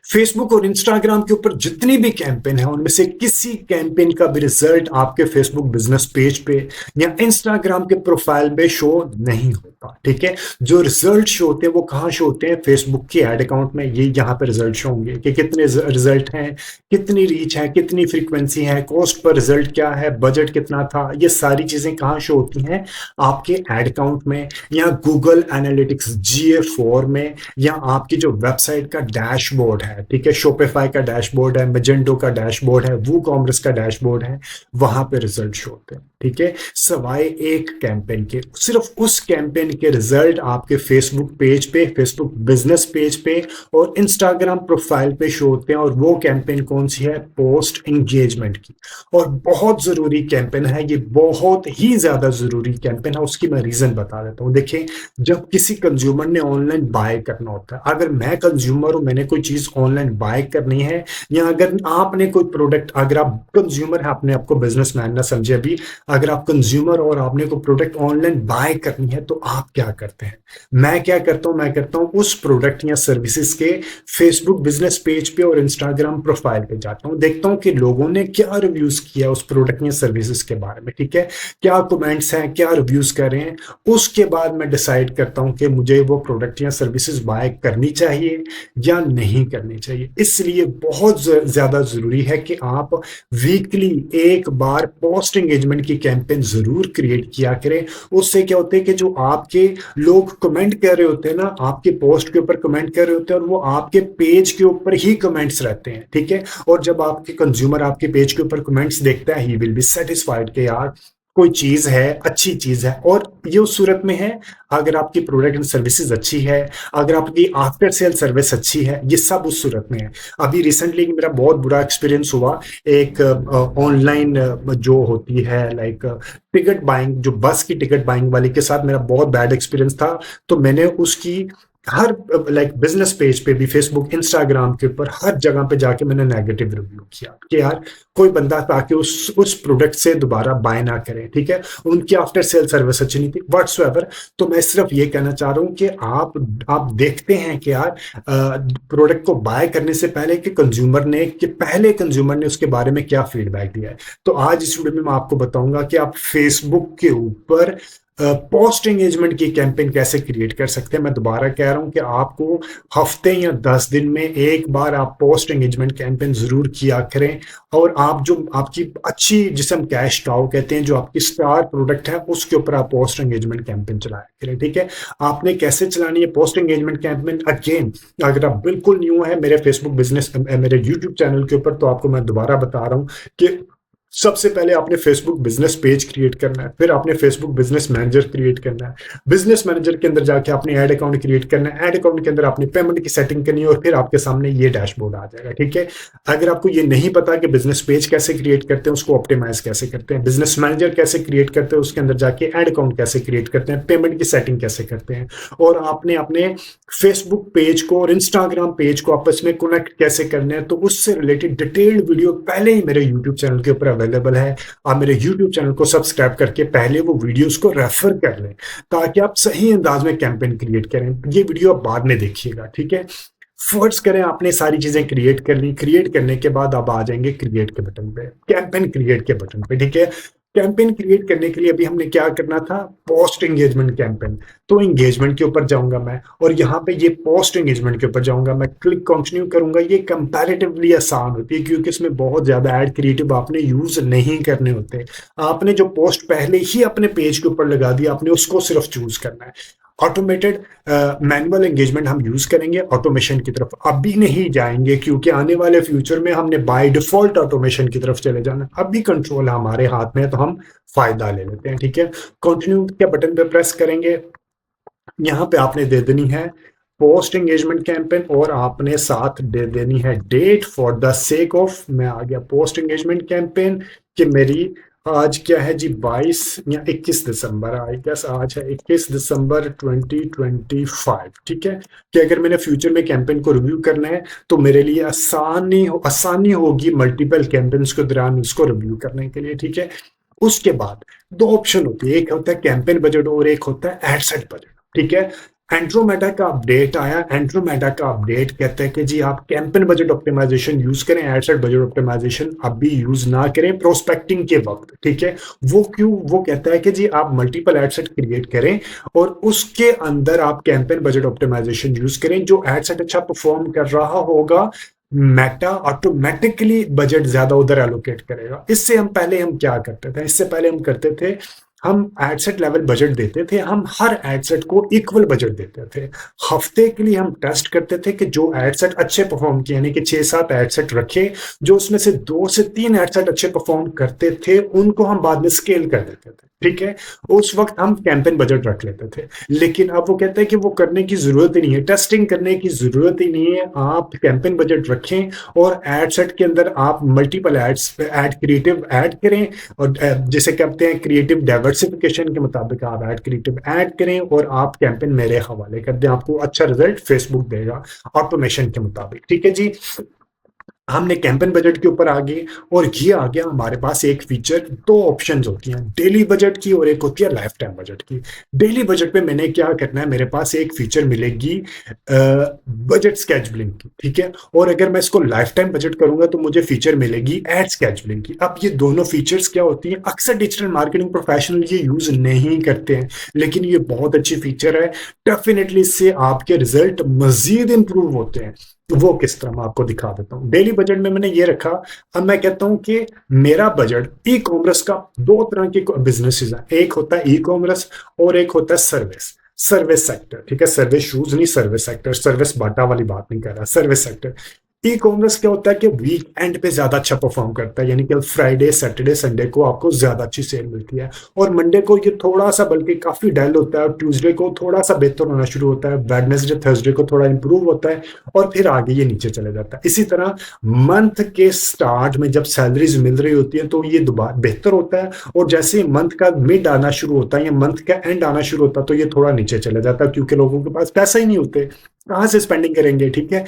Facebook और Instagram के ऊपर जितनी भी कैंपेन है उनमें से किसी कैंपेन का भी रिजल्ट आपके फेसबुक बिजनेस पेज पे या इंस्टाग्राम के प्रोफाइल पे शो नहीं होता। ठीक है, जो रिजल्ट शो होते हैं वो कहाँ शो होते हैं? फेसबुक के एड अकाउंट में। ये यहाँ पे रिजल्ट शो होंगे कि कितने रिजल्ट हैं, कितनी रीच है, कितनी फ्रीक्वेंसी है, कॉस्ट पर रिजल्ट क्या है, बजट कितना था। ये सारी चीजें कहाँ शो होती हैं? आपके एड अकाउंट में, या गूगल एनालिटिक्स GA4 में, या आपकी जो वेबसाइट का डैशबोर्ड है। ठीक है, शॉपिफाई का डैशबोर्ड है, मैजेंटो का डैशबोर्ड है, वूकॉमर्स का डैशबोर्ड है, वहां पे रिजल्ट शो होते हैं। ठीक है, सवाए एक कैंपेन के, सिर्फ उस कैंपेन के रिजल्ट आपके फेसबुक पेज पे, फेसबुक बिजनेस पेज पे और इंस्टाग्राम प्रोफाइल पे शो होते हैं। और वो कैंपेन कौन सी है? पोस्ट एंगेजमेंट की। और बहुत जरूरी कैंपेन है ये, बहुत ही ज्यादा जरूरी कैंपेन है। उसकी मैं रीजन बता देता हूं। देखिए, जब किसी कंज्यूमर ने ऑनलाइन बाय करना होता है, अगर मैं कंज्यूमर हूं, मैंने कोई चीज ऑनलाइन बाय करनी है, या अगर आपने कोई प्रोडक्ट, अगर आप कंज्यूमर है, आपने आपको बिजनेसमैन ना समझे अभी, अगर आप कंज्यूमर और आपने कोई प्रोडक्ट ऑनलाइन बाय करनी है तो आप क्या करते हैं? मैं क्या करता हूं? मैं करता हूं उस प्रोडक्ट या सर्विसेज के फेसबुक बिजनेस पेज पे और इंस्टाग्राम प्रोफाइल पे जाता हूं, देखता हूं कि लोगों ने क्या रिव्यूज किया उस प्रोडक्ट या सर्विसेज के बारे में। ठीक है, क्या कमेंट्स हैं, क्या रिव्यूज कर रहे हैं। उसके बाद मैं डिसाइड करता हूं कि मुझे वो प्रोडक्ट या सर्विसेज बाय करनी चाहिए या नहीं करनी चाहिए। इसलिए बहुत ज्यादा जरूरी है कि आप वीकली एक बार पोस्ट एंगेजमेंट की कैंपेन जरूर क्रिएट किया करें। उससे क्या होता है कि जो आपके लोग कमेंट कर रहे होते हैं ना, आपके पोस्ट के ऊपर कमेंट कर रहे होते हैं, और वो आपके पेज के ऊपर ही कमेंट्स रहते हैं। ठीक है, और जब आपके कंज्यूमर आपके पेज के ऊपर कमेंट्स देखता है, ही विल बी सेटिस्फाइड कि यार कोई चीज है, अच्छी चीज है। और ये उस सूरत में है अगर आपकी प्रोडक्ट एंड सर्विसेज अच्छी है, अगर आपकी आफ्टर सेल सर्विस अच्छी है, ये सब उस सूरत में है। अभी रिसेंटली मेरा बहुत बुरा एक्सपीरियंस हुआ एक ऑनलाइन जो होती है लाइक टिकट बाइंग, जो बस की टिकट बाइंग वाली के साथ मेरा बहुत बैड एक्सपीरियंस था। तो मैंने उसकी हर लाइक बिजनेस पेज पे भी, फेसबुक, इंस्टाग्राम के ऊपर, हर जगह पे जाके मैंने नेगेटिव रिव्यू किया कि यार कोई बंदा ताकि उस प्रोडक्ट से दोबारा बाय ना करें। ठीक है, उनकी आफ्टर सेल सर्विस अच्छी नहीं थी व्हाट्सएवर। तो मैं सिर्फ ये कहना चाह रहा हूं कि आप देखते हैं कि यार प्रोडक्ट को बाय करने से पहले पहले कंज्यूमर ने उसके बारे में क्या फीडबैक दिया है। तो आज इस वीडियो में मैं आपको बताऊंगा कि आप फेसबुक के ऊपर पोस्ट एंगेजमेंट की कैंपेन कैसे क्रिएट कर सकते हैं। मैं दोबारा कह रहा हूं कि आपको हफ्ते या 10 दिन में एक बार आप पोस्ट एंगेजमेंट कैंपेन जरूर किया करें। और आप जो आपकी अच्छी, जिसे हम कैश काउ कहते हैं, जो आपकी स्टार प्रोडक्ट है, उसके ऊपर आप पोस्ट एंगेजमेंट कैंपेन चलाया करें। ठीक है, आपने कैसे चलानी है पोस्ट एंगेजमेंट कैंपेन? अगेन, अगर आप बिल्कुल न्यू है मेरे फेसबुक बिजनेस, मेरे यूट्यूब चैनल के ऊपर, तो आपको मैं दोबारा बता रहा हूं कि सबसे पहले आपने फेसबुक बिजनेस पेज क्रिएट करना है, फिर आपने फेसबुक बिजनेस मैनेजर क्रिएट करना है, बिजनेस मैनेजर के अंदर जाके आपने ऐड अकाउंट क्रिएट करना है, ऐड अकाउंट के अंदर आपने पेमेंट की सेटिंग करनी है, और फिर आपके सामने ये डैशबोर्ड आ जाएगा। ठीक है, अगर आपको ये नहीं पता कि बिजनेस पेज कैसे क्रिएट करते हैं, उसको ऑप्टिमाइज कैसे करते हैं, बिजनेस मैनेजर कैसे क्रिएट करते हैं, उसके अंदर जाके ऐड अकाउंट कैसे क्रिएट करते हैं, पेमेंट की सेटिंग कैसे करते हैं, और आपने अपने फेसबुक पेज को और इंस्टाग्राम पेज को आपस में कनेक्ट कैसे करना है, तो उससे रिलेटेड डिटेल्ड वीडियो पहले ही मेरे यूट्यूब चैनल के ऊपर अवेलेबल है। आप मेरे YouTube चैनल को सब्सक्राइब करके पहले वो वीडियोस को रेफर कर लें, ताकि आप सही अंदाज में कैंपेन क्रिएट करें। ये वीडियो आप बाद में देखिएगा। ठीक है, फर्ज करें आपने सारी चीजें क्रिएट कर ली, क्रिएट करने के बाद आप आ जाएंगे क्रिएट के बटन पे, कैंपेन क्रिएट के बटन पे। ठीक है, कैंपेन क्रिएट करने के लिए अभी हमने क्या करना था? Post engagement campaign. तो एंगेजमेंट के ऊपर जाऊंगा मैं, और यहाँ पे ये पोस्ट एंगेजमेंट के ऊपर जाऊंगा मैं, क्लिक कंटिन्यू करूंगा। ये कंपैरेटिवली आसान होती है क्योंकि इसमें बहुत ज्यादा ऐड क्रिएटिव आपने यूज नहीं करने होते। आपने जो पोस्ट पहले ही अपने पेज के ऊपर लगा दिया, आपने उसको सिर्फ चूज करना है। ऑटोमेटेड मैनुअल एंगेजमेंट हम यूज करेंगे, ऑटोमेशन की तरफ अभी नहीं जाएंगे क्योंकि आने वाले फ्यूचर में हमने बाय डिफॉल्ट ऑटोमेशन की तरफ चले जाना। अभी कंट्रोल हमारे हाथ में है तो हम फायदा ले लेते हैं। ठीक है, कंटिन्यू के बटन पे प्रेस करेंगे। यहाँ पे आपने दे देनी है पोस्ट एंगेजमेंट कैंपेन, और आपने साथ दे देनी है date for the sake of, मैं आ गया पोस्ट एंगेजमेंट कैंपेन कि मेरी आज क्या है जी, 22 या 21 दिसंबर, आई गेस आज है 21 दिसंबर 2025। ठीक है, कि अगर मैंने फ्यूचर में कैंपेन को रिव्यू करना है तो मेरे लिए आसानी होगी मल्टीपल कैंपेन्स के दौरान उसको रिव्यू करने के लिए। ठीक है, उसके बाद दो ऑप्शन होती है, एक होता है कैंपेन बजट और एक होता है एड सेट बजट। ठीक है, एंड्रोमेडा का अपडेट आया। एंड्रोमेडा का अपडेट कहता है कि जी आप कैंपेन बजट ऑप्टिमाइजेशन यूज करें, एडसेट बजट ऑप्टिमाइजेशन अभी यूज ना करें प्रोस्पेक्टिंग के वक्त, ठीक है। वो क्यों? वो कहता है कि जी आप मल्टीपल एडसेट क्रिएट करें और उसके अंदर आप कैंपेन बजट ऑप्टिमाइजेशन यूज करें। जो एडसेट अच्छा परफॉर्म कर रहा होगा, मेटा ऑटोमेटिकली बजट ज्यादा उधर एलोकेट करेगा। इससे हम पहले हम क्या करते थे? इससे पहले हम करते थे, हम एडसेट लेवल बजट देते थे, हम हर एडसेट को इक्वल बजट देते थे। हफ्ते के लिए हम टेस्ट करते थे कि जो एडसेट अच्छे परफॉर्म किए, यानी कि 6-7 एडसेट रखे, जो उसमें से 2 से 3 एडसेट अच्छे परफॉर्म करते थे उनको हम बाद में स्केल कर देते थे, ठीक है। उस वक्त हम कैंपेन बजट रख लेते थे। लेकिन अब वो कहते हैं कि वो करने की जरूरत ही नहीं है, टेस्टिंग करने की जरूरत ही नहीं है। आप कैंपेन बजट रखें और एड सेट के अंदर आप multiple ads add creative add करें, और जैसे कहते हैं क्रिएटिव डाइवर्सिफिकेशन के मुताबिक आप ऐड क्रिएटिव ऐड करें और आप कैंपेन मेरे हवाले कर दें, आपको अच्छा रिजल्ट फेसबुक देगा ऑटोमेशन के मुताबिक, ठीक है जी। हमने कैंपेन बजट के ऊपर आ गए और ये आ गया हमारे पास एक फीचर। दो ऑप्शंस होती हैं, डेली बजट की और एक होती है लाइफ टाइम बजट की। डेली बजट पे मैंने क्या करना है, मेरे पास एक फीचर मिलेगी बजट स्केजुलिंग की, ठीक है। और अगर मैं इसको लाइफ टाइम बजट करूंगा तो मुझे फीचर मिलेगी एड स्केजुलिंग की। अब ये दोनों फीचर्स क्या होती हैं, अक्सर डिजिटल मार्केटिंग प्रोफेशनल ये यूज नहीं करते हैं, लेकिन ये बहुत अच्छी फीचर है। डेफिनेटली इससे आपके रिजल्ट मजीद इंप्रूव होते हैं। वो किस तरह मैं आपको दिखा देता हूं। डेली बजट में मैंने ये रखा। अब मैं कहता हूं कि मेरा बजट ई कॉमर्स का, दो तरह के बिजनेसेस हैं, एक होता है ई कॉमर्स और एक होता है सर्विस, सर्विस सेक्टर, ठीक है। सर्विस शूज नहीं, सर्विस सेक्टर, सर्विस बाटा वाली बात नहीं कर रहा, सर्विस सेक्टर। ई कॉमर्स क्या होता है कि वीक एंड पे ज्यादा अच्छा परफॉर्म करता है, यानी कि फ्राइडे सैटरडे संडे को आपको ज्यादा अच्छी सेल मिलती है, और मंडे को ये थोड़ा सा बल्कि काफी डल होता है, और ट्यूसडे को थोड़ा सा बेहतर होना शुरू होता है, वेडनेसडे थर्सडे को थोड़ा इंप्रूव होता है, और फिर आगे ये नीचे चले जाता है। इसी तरह मंथ के स्टार्ट में जब सैलरीज मिल रही होती है तो ये दोबारा बेहतर होता है, और जैसे ही मंथ का मिड आना शुरू होता है या मंथ का एंड आना शुरू होता है तो ये थोड़ा नीचे चले जाता है, क्योंकि लोगों के पास पैसा ही नहीं होते, कहां से स्पेंडिंग करेंगे, ठीक है।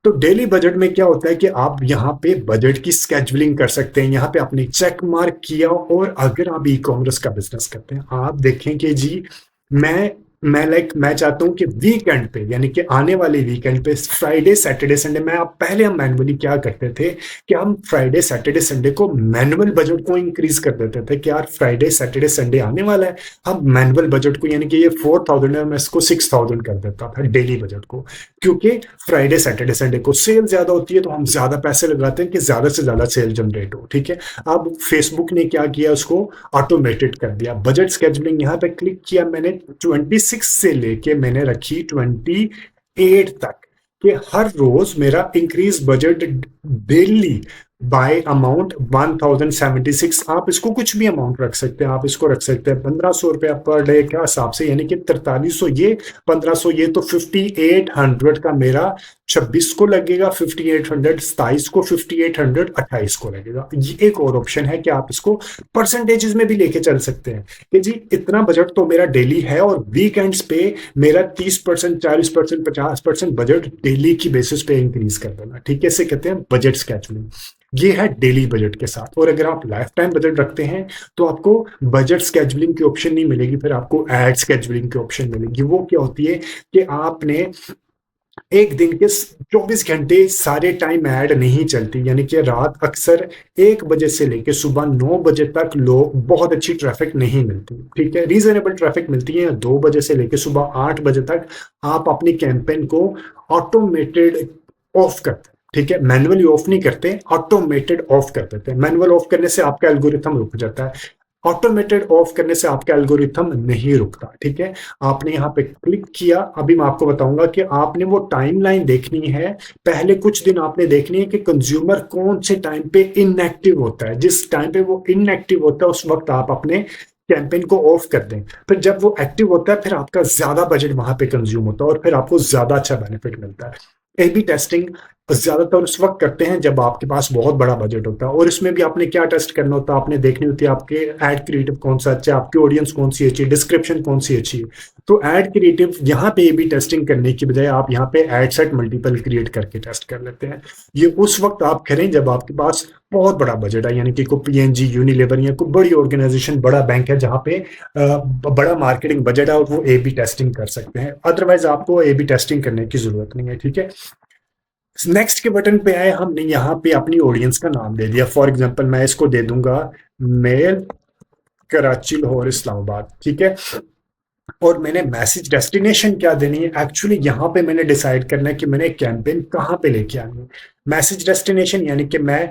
तो डेली बजट में क्या होता है कि आप यहाँ पे बजट की स्केजुलिंग कर सकते हैं। यहाँ पे आपने चेक मार्क किया, और अगर आप ई कॉमर्स का बिजनेस करते हैं, आप देखें कि जी मैं चाहता हूं कि वीकेंड पे, यानी कि आने वाले वीकेंड पे फ्राइडे सैटरडे संडे में, आप पहले हम मैनुअली क्या करते थे कि हम फ्राइडे सैटरडे संडे को मैनुअल बजट को इंक्रीज कर देते थे कि यार फ्राइडे सैटरडे संडे आने वाला है, हम मैनुअल बजट को, यानी कि ये 4000 है, मैं इसको 6000 कर देता था डेली बजट को, क्योंकि फ्राइडे सैटरडे संडे को सेल ज्यादा होती है तो हम ज्यादा पैसे लगाते हैं कि ज्यादा से ज्यादा सेल जनरेट हो, ठीक है। अब फेसबुक ने क्या किया, उसको ऑटोमेटेड कर दिया। बजट स्केजुलिंग यहाँ पे क्लिक किया मैंने, 26 से लेके मैंने रखी 28 तक, कि हर रोज मेरा increase budget daily bye amount 1076। आप इसको कुछ भी अमाउंट रख सकते हैं, आप इसको रख सकते हैं 1500 रुपया पर डे के हिसाब से, यानी कि 4300 ये 1500 ये, तो 5800 का मेरा 26 को लगेगा, 5800 27 को, 5800 28 को लगेगा। ये एक और ऑप्शन है कि आप इसको परसेंटेजेस में भी लेके चल सकते हैं कि जी इतना बजट तो मेरा डेली है, और वीकेंड्स पे मेरा 30%, 40%, 50% बजट डेली की बेसिस पे इंक्रीज कर देना, ठीक है। इसे कहते हैं बजट स्केजुलिंग। ये है डेली बजट के साथ। और अगर आप लाइफ टाइम बजट रखते हैं तो आपको बजट स्केजुलिंग की ऑप्शन नहीं मिलेगी, फिर आपको एड स्केजुलिंग की ऑप्शन मिलेगी। वो क्या होती है कि आपने एक दिन के 24 घंटे सारे टाइम ऐड नहीं चलती, यानी कि रात अक्सर 1 बजे से लेकर सुबह 9 बजे तक लोग बहुत अच्छी ट्रैफिक नहीं मिलती, ठीक है। रीजनेबल ट्रैफिक मिलती है 2 बजे से लेकर सुबह 8 बजे तक। आप अपनी कैंपेन को ऑटोमेटेड ऑफ करते हैं, ठीक है। मैनुअली ऑफ नहीं करते, ऑटोमेटेड ऑफ कर देते हैं। मैनुअल ऑफ करने से आपका एल्गोरिथम रुक जाता है, ऑटोमेटेड ऑफ करने से आपका एल्गोरिथम नहीं रुकता, ठीक है। आपने यहाँ पे क्लिक किया। अभी मैं आपको बताऊंगा कि आपने वो टाइमलाइन देखनी है। पहले कुछ दिन आपने देखनी है कि कंज्यूमर कौन से टाइम पे इनएक्टिव होता है। जिस टाइम पे वो इनएक्टिव होता है उस वक्त आप अपने कैंपेन को ऑफ कर दें। फिर जब वो एक्टिव होता है फिर आपका ज्यादा बजट वहां पे कंज्यूम होता है और फिर आपको ज्यादा अच्छा बेनिफिट मिलता है। ए बी टेस्टिंग ज्यादातर उस वक्त करते हैं जब आपके पास बहुत बड़ा बजट होता है, और इसमें भी आपने क्या टेस्ट करना होता है, आपने देखनी होती है आपके एड क्रिएटिव कौन सा अच्छा है, आपकी ऑडियंस कौन सी अच्छी है, डिस्क्रिप्शन कौन सी अच्छी है। तो एड क्रिएटिव यहाँ पे भी टेस्टिंग करने की बजाय आप यहाँ पे एड सेट मल्टीपल क्रिएट करके टेस्ट कर लेते हैं। ये उस वक्त आप करें जब आपके पास बहुत बड़ा बजट है, यानी कि कोई पीएनजी, यूनिलीवर या कोई बड़ी ऑर्गेनाइजेशन, बड़ा बैंक है जहाँ पे बड़ा मार्केटिंग बजट है और वो ए बी टेस्टिंग कर सकते हैं। अदरवाइज आपको ए बी टेस्टिंग करने की जरूरत नहीं है, ठीक है। नेक्स्ट के बटन पे आए, हमने यहाँ पे अपनी ऑडियंस का नाम दे दिया। फॉर एग्जांपल मैं इसको दे दूंगा मेल कराची लाहौर इस्लामाबाद, ठीक है। और मैंने मैसेज डेस्टिनेशन क्या देनी है, एक्चुअली यहाँ पे मैंने डिसाइड करना है कि मैंने कैंपेन कहाँ पे लेके आनी है। मैसेज डेस्टिनेशन यानी कि मैं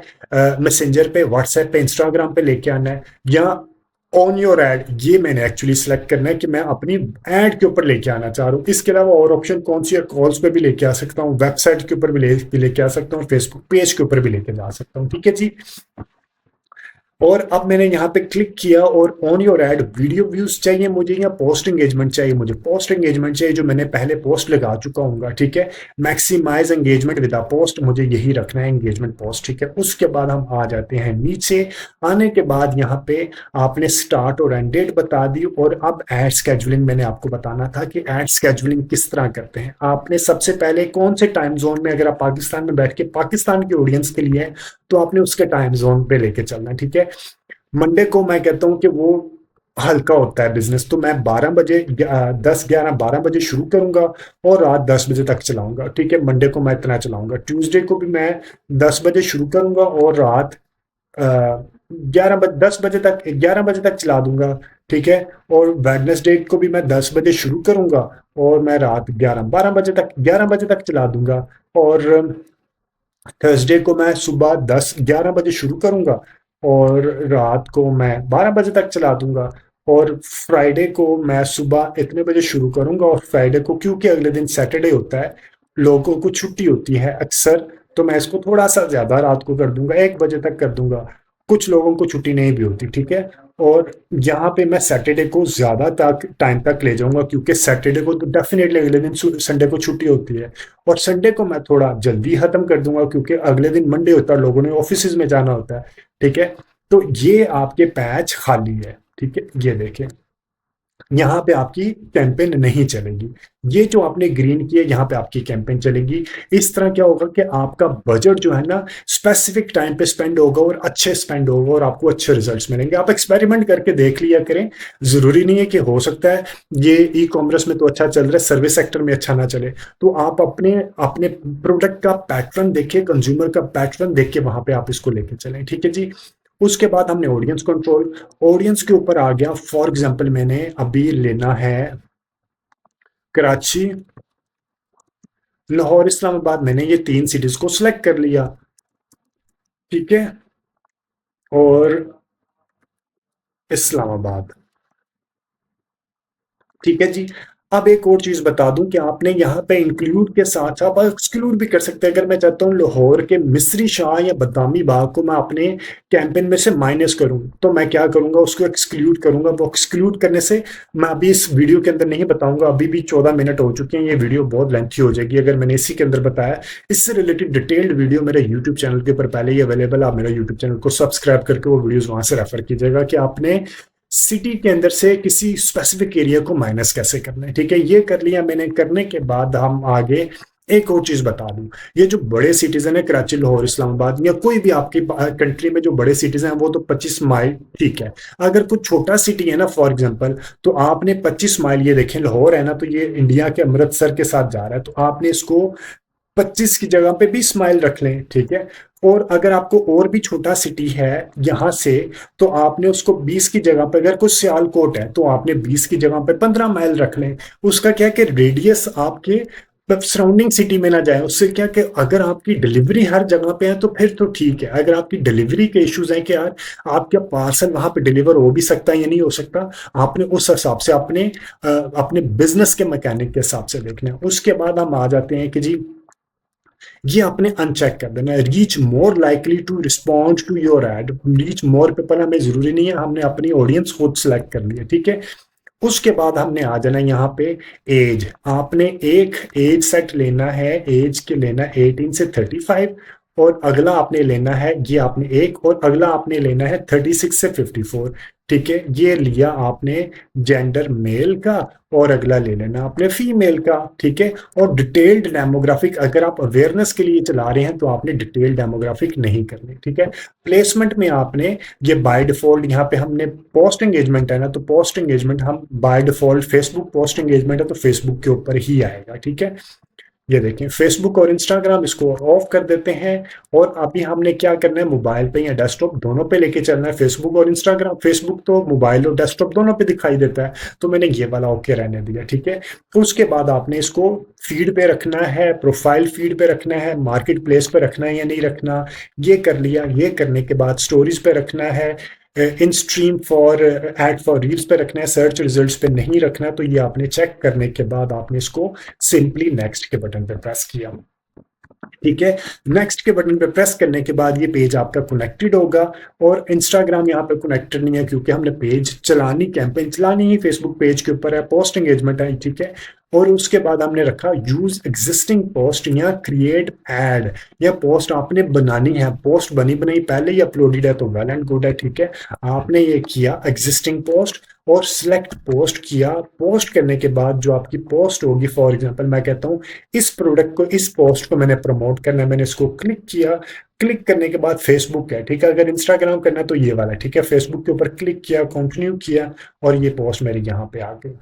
मैसेंजर पे, व्हाट्सएप पे, इंस्टाग्राम पे लेके आना है, या ऑन योर एड, ये मैंने एक्चुअली सिलेक्ट करना है कि मैं अपनी एड के ऊपर लेके आना चाह रहा हूँ। इसके अलावा और ऑप्शन कौन सी है, कॉल्स पे भी लेके आ सकता हूँ, वेबसाइट के ऊपर भी लेके आ सकता हूँ, फेसबुक पेज के ऊपर भी लेके जा सकता हूँ, ठीक है जी। और अब मैंने यहाँ पे क्लिक किया और on your add video views चाहिए मुझे या पोस्ट एंगेजमेंट चाहिए, मुझे पोस्ट एंगेजमेंट चाहिए जो मैंने पहले पोस्ट लगा चुका हूँ, ठीक है। मैक्सिमाइज एंगेजमेंट विद पोस्ट, मुझे यही रखना है, एंगेजमेंट पोस्ट, ठीक है। उसके बाद हम आ जाते हैं नीचे। आने के बाद यहाँ पे आपने स्टार्ट और एंड डेट बता दी, और अब एड स्केजुलिंग मैंने आपको बताना था कि एड स्केजुलिंग किस तरह करते हैं। आपने सबसे पहले कौन से टाइम जोन में, अगर आप पाकिस्तान में बैठ के पाकिस्तान की ऑडियंस के लिए, तो आपने उसके टाइम जोन पे लेके चलना है, ठीक है। मंडे को मैं कहता हूं कि वो हल्का होता है बिजनेस, तो मैं 12 बजे 10 11 12 बजे शुरू करूंगा और रात 10 बजे तक चलाऊंगा, ठीक है। मंडे को मैं इतना चलाऊंगा। ट्यूसडे को भी मैं 10 बजे शुरू करूंगा और रात 11 बजे तक चला दूंगा, ठीक है। और वेडनेसडे को भी मैं 10 बजे शुरू करूंगा और मैं रात 11 बजे तक चला दूंगा। और थर्सडे को मैं सुबह 11 बजे शुरू करूंगा और रात को मैं 12 बजे तक चला दूंगा। और फ्राइडे को मैं सुबह इतने बजे शुरू करूंगा, और फ्राइडे को क्योंकि अगले दिन सैटरडे होता है, लोगों को छुट्टी होती है अक्सर, तो मैं इसको थोड़ा सा ज्यादा रात को कर दूंगा, 1 बजे तक कर दूंगा। कुछ लोगों को छुट्टी नहीं भी होती, ठीक है। और यहाँ पे मैं सैटरडे को ज्यादा तक टाइम तक ले जाऊंगा, क्योंकि सैटरडे को तो डेफिनेटली अगले दिन संडे को छुट्टी होती है। और संडे को मैं थोड़ा जल्दी खत्म कर दूंगा, क्योंकि अगले दिन मंडे होता है, लोगों ने ऑफिस में जाना होता है, ठीक है। तो ये आपके पैच खाली है, ठीक है। ये देखें, यहाँ पे आपकी कैंपेन नहीं चलेगी। ये जो आपने ग्रीन किया, यहाँ पे आपकी कैंपेन चलेगी। इस तरह क्या होगा कि आपका बजट जो है ना, स्पेसिफिक टाइम पे स्पेंड होगा और अच्छे स्पेंड होगा और आपको अच्छे रिजल्ट्स मिलेंगे। आप एक्सपेरिमेंट करके देख लिया करें। जरूरी नहीं है कि हो सकता है ये ई कॉमर्स में तो अच्छा चल रहा है, सर्विस सेक्टर में अच्छा ना चले, तो आप अपने अपने प्रोडक्ट का पैटर्न देखिए, कंज्यूमर का पैटर्न देख के वहां पे आप इसको लेके चलें, ठीक है जी। उसके बाद हमने ऑडियंस कंट्रोल, ऑडियंस के ऊपर आ गया। फॉर एग्जांपल मैंने अभी लेना है कराची, लाहौर, इस्लामाबाद, मैंने ये 3 सिटीज को सिलेक्ट कर लिया, ठीक है। और इस्लामाबाद, ठीक है जी। अब एक और चीज बता दूं कि आपने यहाँ पे इंक्लूड के साथ आप एक्सक्लूड भी कर सकते हैं। अगर मैं चाहता हूँ लाहौर के मिस्री शाह या बदामी बाग को मैं अपने कैंपेन में से माइनस करूं, तो मैं क्या करूंगा, उसको एक्सक्लूड करूंगा। वो एक्सक्लूड करने से मैं अभी इस वीडियो के अंदर नहीं बताऊंगा, अभी भी 14 मिनट हो चुके हैं, ये वीडियो बहुत लेंथी हो जाएगी अगर मैंने इसी के अंदर बताया। इससे रिलेटेड डिटेल्ड वीडियो मेरे यूट्यूब चैनल के ऊपर पहले ही अवेलेबल है। आप मेरा यूट्यूब चैनल को सब्सक्राइब करके वो वीडियोज वहां से रेफर कीजिएगा कि आपने सिटी के अंदर से किसी स्पेसिफिक एरिया को माइनस कैसे करना है, ठीक है। ये कर लिया मैंने। करने के बाद हम आगे एक और चीज बता दूं, ये जो बड़े सिटीजन है कराची, लाहौर, इस्लामाबाद या कोई भी आपकी कंट्री में जो बड़े सिटीज हैं, वो तो 25 माइल ठीक है। अगर कुछ छोटा सिटी है ना, फॉर एग्जांपल, तो आपने 25 माइल, ये देखें लाहौर है ना, तो ये इंडिया के अमृतसर के साथ जा रहा है, तो आपने इसको 25 की जगह पे 20 माइल रख लें, ठीक है। और अगर आपको और भी छोटा सिटी है यहां से, तो आपने उसको 20 की जगह पे, अगर कुछ सियालकोट है तो आपने 20 की जगह पे 15 माइल रख लें। उसका क्या कि रेडियस आपके सराउंडिंग सिटी में ना जाए। उससे क्या कि अगर आपकी डिलीवरी हर जगह पे है तो फिर तो ठीक है। अगर आपकी डिलीवरी के इश्यूज हैं कि यार आपका पार्सल वहां पे डिलीवर हो भी सकता है या नहीं हो सकता, आपने उस हिसाब से अपने बिजनेस के मैकेनिक के हिसाब से देखना है। उसके बाद हम आ जाते हैं कि जी ये आपने अनचेक कर देना है, reach more likely to respond to your ad. Reach more people हमें जरूरी नहीं है, हमने अपनी ऑडियंस खुद सिलेक्ट कर ली है, ठीक है। उसके बाद हमने आ जाना यहाँ पे एज, आपने एक एज सेट लेना है, एज के लेना 18 से 35, और अगला आपने लेना है, ये आपने एक, और अगला आपने लेना है 36 से 54। ठीक है, ये लिया आपने जेंडर मेल का, और अगला ले लेना आपने फीमेल का। ठीक है, और डिटेल्ड डेमोग्राफिक अगर आप अवेयरनेस के लिए चला रहे हैं तो आपने डिटेल्ड डेमोग्राफिक नहीं करनी। ठीक है, प्लेसमेंट में आपने ये बाय डिफॉल्ट, यहाँ पे हमने पोस्ट एंगेजमेंट है ना, तो पोस्ट एंगेजमेंट हम by default Facebook post engagement है तो फेसबुक के ऊपर ही आएगा। ठीक है, ये देखें फेसबुक और इंस्टाग्राम इसको ऑफ कर देते हैं, और अभी हमने क्या करना है, मोबाइल पे या डेस्कटॉप दोनों पे लेके चलना है फेसबुक और इंस्टाग्राम। फेसबुक तो मोबाइल और डेस्कटॉप दोनों पे दिखाई देता है, तो मैंने ये वाला ओके रहने दिया। ठीक है, उसके बाद आपने इसको फीड पे रखना है, प्रोफाइल फीड पे रखना है, मार्केट प्लेस पे रखना है या नहीं रखना, ये कर लिया। ये करने के बाद स्टोरीज पे रखना है, in stream for ad for reels पे रखना है, सर्च रिजल्ट्स पे नहीं रखना। तो ये आपने चेक करने के बाद आपने इसको सिंपली नेक्स्ट के बटन पे प्रेस किया। ठीक है, नेक्स्ट के बटन पे प्रेस करने के बाद ये पेज आपका कनेक्टेड होगा, और इंस्टाग्राम यहाँ पे कनेक्टेड नहीं है क्योंकि हमने पेज चलानी, कैंपेन चलानी ही फेसबुक पेज के ऊपर है, पोस्ट एंगेजमेंट है। ठीक है, और उसके बाद हमने रखा यूज एग्जिस्टिंग पोस्ट या क्रिएट एड, या पोस्ट आपने बनानी है, पोस्ट बनी बनाई पहले ही अपलोडेड है तो वेल एंड गुड है। ठीक है, आपने ये किया एग्जिस्टिंग पोस्ट और सिलेक्ट पोस्ट किया। पोस्ट करने के बाद जो आपकी पोस्ट होगी, फॉर एग्जांपल मैं कहता हूं इस प्रोडक्ट को, इस पोस्ट को मैंने प्रमोट करना है, मैंने इसको क्लिक किया। क्लिक करने के बाद फेसबुक है, ठीक है, अगर इंस्टाग्राम करना है तो ये वाला। ठीक है, फेसबुक के ऊपर क्लिक किया, कंटिन्यू किया, और ये पोस्ट मेरी यहाँ पे आ गई।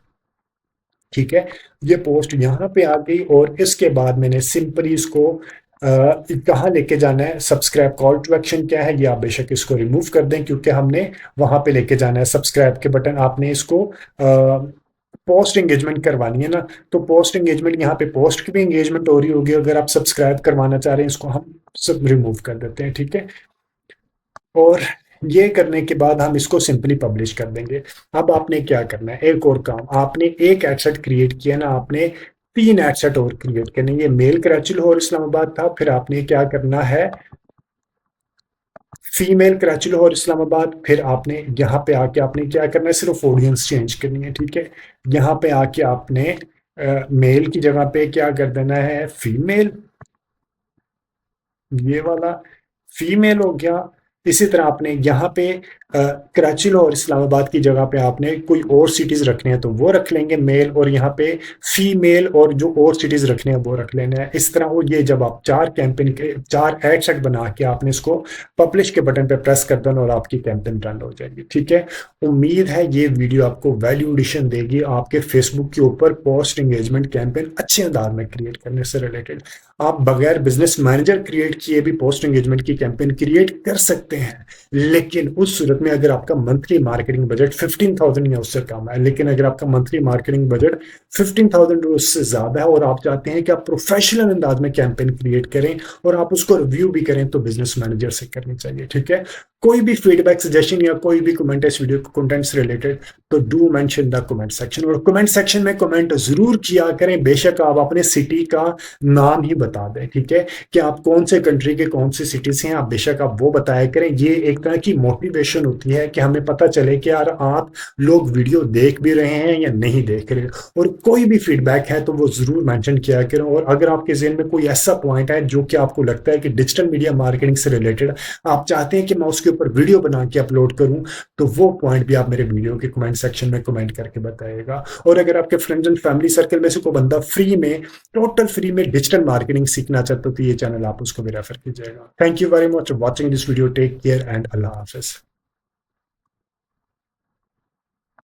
ठीक है, ये पोस्ट यहाँ पे आ गई, और इसके बाद मैंने सिंपली इसको कहाँ लेके जाना है, सब्सक्राइब कॉल टू एक्शन क्या है, ये आप बेशक इसको रिमूव कर दें क्योंकि हमने वहां पे लेके जाना है सब्सक्राइब के बटन। आपने इसको पोस्ट एंगेजमेंट करवानी है ना, तो पोस्ट एंगेजमेंट, यहाँ पे पोस्ट की भी एंगेजमेंट हो रही होगी, अगर आप सब्सक्राइब करवाना चाह रहे हैं इसको हम सब रिमूव कर देते हैं। ठीक है, और ये करने के बाद हम इसको सिंपली पब्लिश कर देंगे। अब आपने क्या करना है, एक और काम, आपने एक एडसेट क्रिएट किया ना, आपने 3 एडसेट और क्रिएट करने। ये मेल कराची लाहौर इस्लामाबाद था, फिर आपने क्या करना है, फीमेल कराची लाहौर इस्लामाबाद, फिर आपने यहाँ पे आके आपने क्या करना है, सिर्फ ऑडियंस चेंज करनी है। ठीक है, यहाँ पे आके आपने मेल की जगह पे क्या कर देना है, फीमेल, ये वाला फीमेल हो गया। इसी तरह आपने यहाँ पे कराची और इस्लामाबाद की जगह पे आपने कोई और सिटीज रखने हैं तो वो रख लेंगे मेल, और यहाँ पे फीमेल और जो और सिटीज रखने हैं वो रख लेना है इस तरह। और ये जब आप 4 कैंपेन के 4 एड सेट बना के आपने इसको पब्लिश के बटन पे प्रेस कर देना और आपकी कैंपेन रन हो जाएगी। ठीक है, उम्मीद है ये वीडियो आपको वैल्यू एडिशन देगी आपके फेसबुक के ऊपर पोस्ट एंगेजमेंट कैंपेन अच्छे अंदाज में क्रिएट करने से रिलेटेड। आप बगैर बिजनेस मैनेजर क्रिएट किए भी पोस्ट एंगेजमेंट की कैंपेन क्रिएट कर सकते हैं, लेकिन उस सूरत में अगर आपका मंथली मार्केटिंग बजट 15,000 या उससे कम है। लेकिन अगर आपका मंथली मार्केटिंग बजट 15,000 उससे ज्यादा है और आप चाहते हैं कि आप प्रोफेशनल अंदाज में कैंपेन क्रिएट करें और आप उसको रिव्यू भी करें, तो बिजनेस मैनेजर से करनी चाहिए। ठीक है, कोई भी फीडबैक, सजेशन या कोई भी कमेंट है इस वीडियो कंटेंट से रिलेटेड, तो do mention the comment section, और कमेंट सेक्शन में कमेंट जरूर किया करें। बेशक आप अपने सिटी का नाम ही बता दें, ठीक है, कि आप कौन से कंट्री के कौन सी सिटी से हैं, आप बेशक आप वो बताया करें। ये एक तरह की मोटिवेशन होती है कि हमें पता चले कि यार आप लोग वीडियो देख भी रहे हैं या नहीं देख रहे। और कोई भी फीडबैक है तो वो जरूर मेंशन किया करें। और अगर आपके ज़हन में कोई ऐसा पॉइंट है जो कि आपको लगता है कि डिजिटल मीडिया मार्केटिंग से रिलेटेड आप चाहते हैं कि मैं उसके ऊपर वीडियो बना के अपलोड करूं, तो वो पॉइंट भी आप मेरे वीडियो के कमेंट सेक्शन में कमेंट करके बताइएगा। और अगर आपके फ्रेंड्स एंड फैमिली सर्कल में से कोई बंदा फ्री में, टोटल फ्री में डिजिटल मार्केटिंग सीखना चाहता हो तो ये चैनल आप उसको भी रेफर कीजिएगा। Thank you very much for watching this video. Take care and अल्लाह हाफिज।